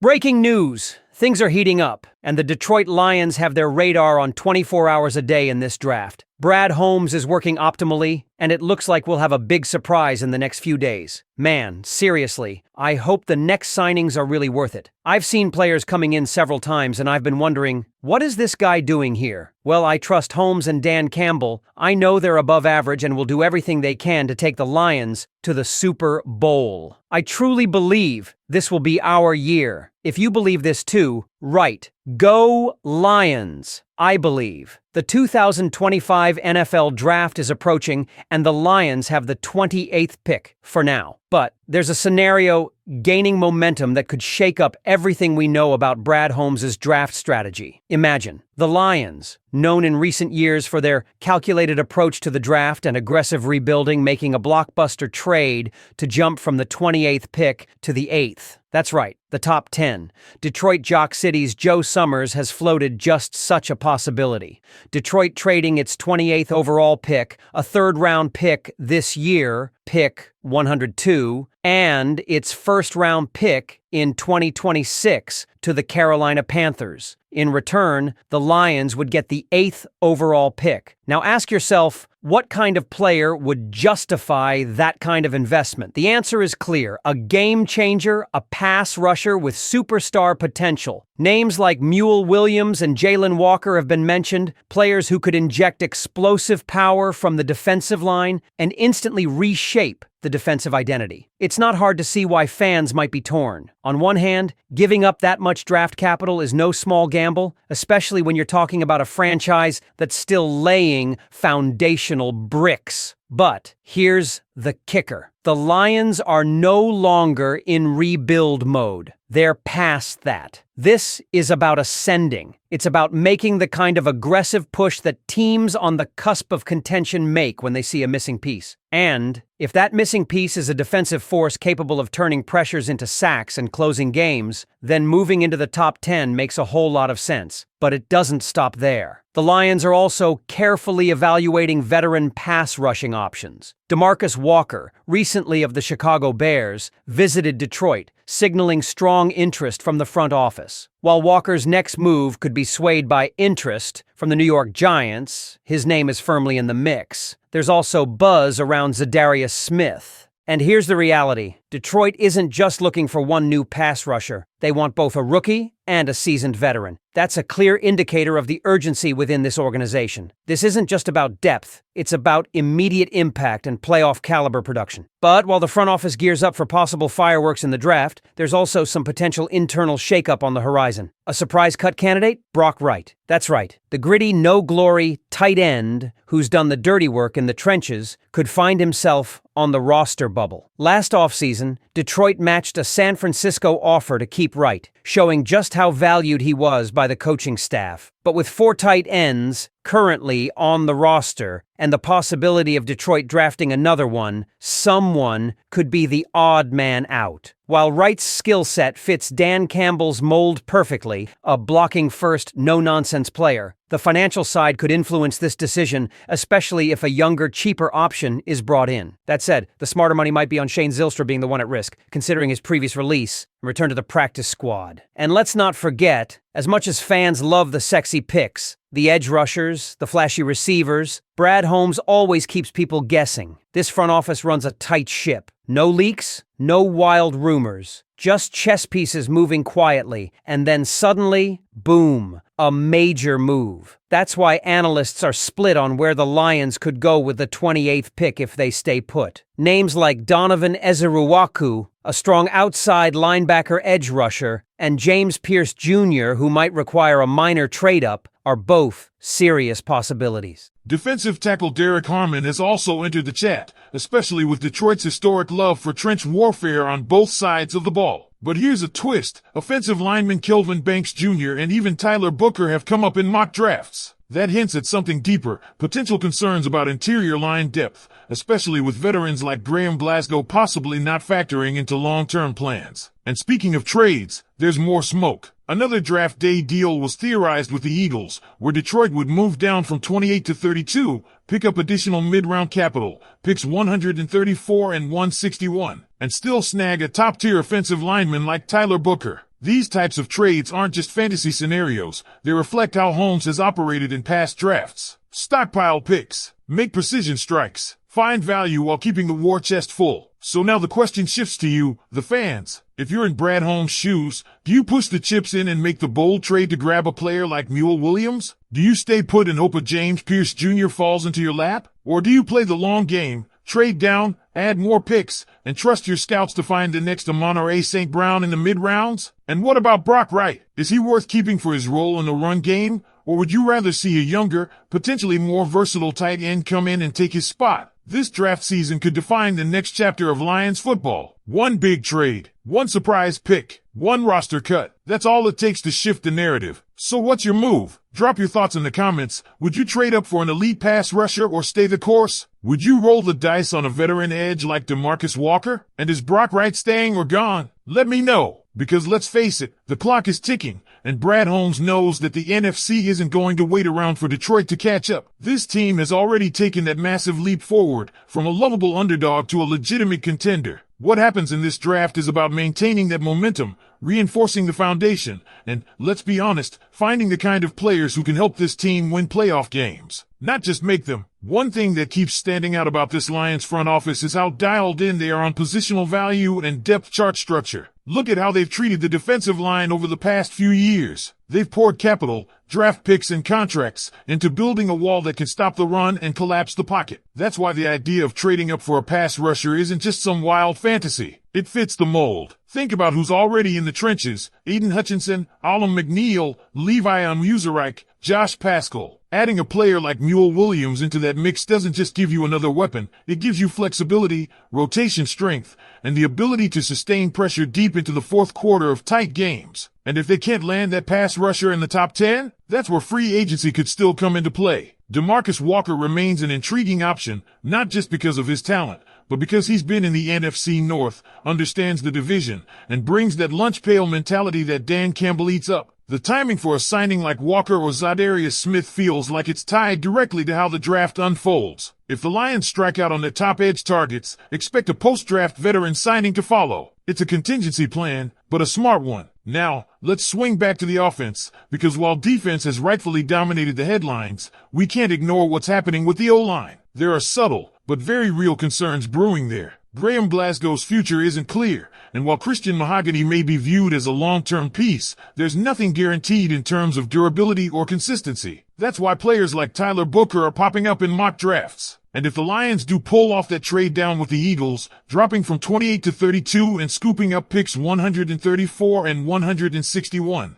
Breaking news! Things are heating up, and the Detroit Lions have their radar on 24 hours a day in this draft. Brad Holmes is working optimally, and it looks like we'll have a big surprise in the next few days. Man, seriously, I hope the next signings are really worth it. I've seen players coming in several times, and I've been wondering, what is this guy doing here? Well, I trust Holmes and Dan Campbell. I know they're above average and will do everything they can to take the Lions to the Super Bowl. I truly believe this will be our year. If you believe this too, right. Go Lions! I believe. The 2025 NFL Draft is approaching, and the Lions have the 28th pick for now. But there's a scenario gaining momentum that could shake up everything we know about Brad Holmes' draft strategy. Imagine the Lions, known in recent years for their calculated approach to the draft and aggressive rebuilding, making a blockbuster trade to jump from the 28th pick to the 8th. That's right, the top 10. Detroit Jock City's Joe Summers has floated just such a possibility. Detroit trading its 28th overall pick, a third-round pick this year, pick 102, and its first-round pick in 2026 to the Carolina Panthers. In return, the Lions would get the 8th overall pick. Now ask yourself, what kind of player would justify that kind of investment? The answer is clear. A game changer, a pass rusher with superstar potential. Names like Mule Williams and Jalen Walker have been mentioned, players who could inject explosive power from the defensive line and instantly reshape the defensive identity. It's not hard to see why fans might be torn. On one hand, giving up that much draft capital is no small gamble, especially when you're talking about a franchise that's still laying foundational bricks. But here's the kicker. The Lions are no longer in rebuild mode. They're past that. This is about ascending. It's about making the kind of aggressive push that teams on the cusp of contention make when they see a missing piece. And if that missing piece is a defensive force capable of turning pressures into sacks and closing games, then moving into the top 10 makes a whole lot of sense. But it doesn't stop there. The Lions are also carefully evaluating veteran pass rushing options. DeMarcus Walker, recently of the Chicago Bears, visited Detroit, signaling strong interest from the front office. While Walker's next move could be swayed by interest from the New York Giants, his name is firmly in the mix. There's also buzz around Zadarius Smith. And here's the reality. Detroit isn't just looking for one new pass rusher. They want both a rookie and a seasoned veteran. That's a clear indicator of the urgency within this organization. This isn't just about depth. It's about immediate impact and playoff caliber production. But while the front office gears up for possible fireworks in the draft, there's also some potential internal shakeup on the horizon. A surprise cut candidate? Brock Wright. That's right. The gritty, no-glory tight end who's done the dirty work in the trenches could find himself on the roster bubble. Last offseason, Detroit matched a San Francisco offer to keep Wright, showing just how valued he was by the coaching staff. But with 4 tight ends currently on the roster and the possibility of Detroit drafting another one, someone could be the odd man out. While Wright's skill set fits Dan Campbell's mold perfectly, a blocking first, no-nonsense player, the financial side could influence this decision, especially if a younger, cheaper option is brought in. That said, the smarter money might be on Shane Zylstra being the one at risk, considering his previous release and return to the practice squad. And let's not forget, as much as fans love the sexy picks, the edge rushers, the flashy receivers, Brad Holmes always keeps people guessing. This front office runs a tight ship. No leaks, no wild rumors, just chess pieces moving quietly, and then suddenly, boom, a major move. That's why analysts are split on where the Lions could go with the 28th pick if they stay put. Names like Donovan Ezeruwaku, a strong outside linebacker edge rusher, and James Pierce Jr., who might require a minor trade-up, are both serious possibilities. Defensive tackle Derek Harmon has also entered the chat, especially with Detroit's historic love for trench warfare on both sides of the ball. But here's a twist. Offensive lineman Kelvin Banks Jr. and even Tyler Booker have come up in mock drafts. That hints at something deeper, potential concerns about interior line depth, especially with veterans like Graham Glasgow possibly not factoring into long-term plans. And speaking of trades, there's more smoke. Another draft day deal was theorized with the Eagles, where Detroit would move down from 28 to 32, pick up additional mid-round capital, picks 134 and 161, and still snag a top-tier offensive lineman like Tyler Booker. These types of trades aren't just fantasy scenarios, they reflect how Holmes has operated in past drafts. Stockpile picks, make precision strikes, find value while keeping the war chest full. So now the question shifts to you, the fans. If you're in Brad Holmes' shoes, do you push the chips in and make the bold trade to grab a player like Mule Williams? Do you stay put and hope a James Pierce Jr. falls into your lap? Or do you play the long game, trade down, add more picks, and trust your scouts to find the next Amon-Ra St. Brown in the mid-rounds? And what about Brock Wright? Is he worth keeping for his role in the run game? Or would you rather see a younger, potentially more versatile tight end come in and take his spot? This draft season could define the next chapter of Lions football. One big trade, one surprise pick, one roster cut. That's all it takes to shift the narrative. So what's your move? Drop your thoughts in the comments. Would you trade up for an elite pass rusher or stay the course? Would you roll the dice on a veteran edge like DeMarcus Walker? And is Brock Wright staying or gone? Let me know. Because let's face it, the clock is ticking, and Brad Holmes knows that the NFC isn't going to wait around for Detroit to catch up. This team has already taken that massive leap forward, from a lovable underdog to a legitimate contender. What happens in this draft is about maintaining that momentum, reinforcing the foundation, and, let's be honest, finding the kind of players who can help this team win playoff games. Not just make them. One thing that keeps standing out about this Lions front office is how dialed in they are on positional value and depth chart structure. Look at how they've treated the defensive line over the past few years. They've poured capital, draft picks, and contracts into building a wall that can stop the run and collapse the pocket. That's why the idea of trading up for a pass rusher isn't just some wild fantasy. It fits the mold. Think about who's already in the trenches: Aidan Hutchinson, Alam McNeil, Levi Onwuzurike, Josh Paschal. Adding a player like Mule Williams into that mix doesn't just give you another weapon, it gives you flexibility, rotation strength, and the ability to sustain pressure deep into the fourth quarter of tight games. And if they can't land that pass rusher in the top 10, that's where free agency could still come into play. DeMarcus Walker remains an intriguing option, not just because of his talent, but because he's been in the NFC North, understands the division, and brings that lunch pail mentality that Dan Campbell eats up. The timing for a signing like Walker or Zadarius Smith feels like it's tied directly to how the draft unfolds. If the Lions strike out on their top edge targets, expect a post-draft veteran signing to follow. It's a contingency plan, but a smart one. Now, let's swing back to the offense, because while defense has rightfully dominated the headlines, we can't ignore what's happening with the O-line. There are subtle, but very real concerns brewing there. Graham Glasgow's future isn't clear, and while Christian Mahogany may be viewed as a long-term piece, there's nothing guaranteed in terms of durability or consistency. That's why players like Tyler Booker are popping up in mock drafts. And if the Lions do pull off that trade down with the Eagles, dropping from 28 to 32 and scooping up picks 134 and 161,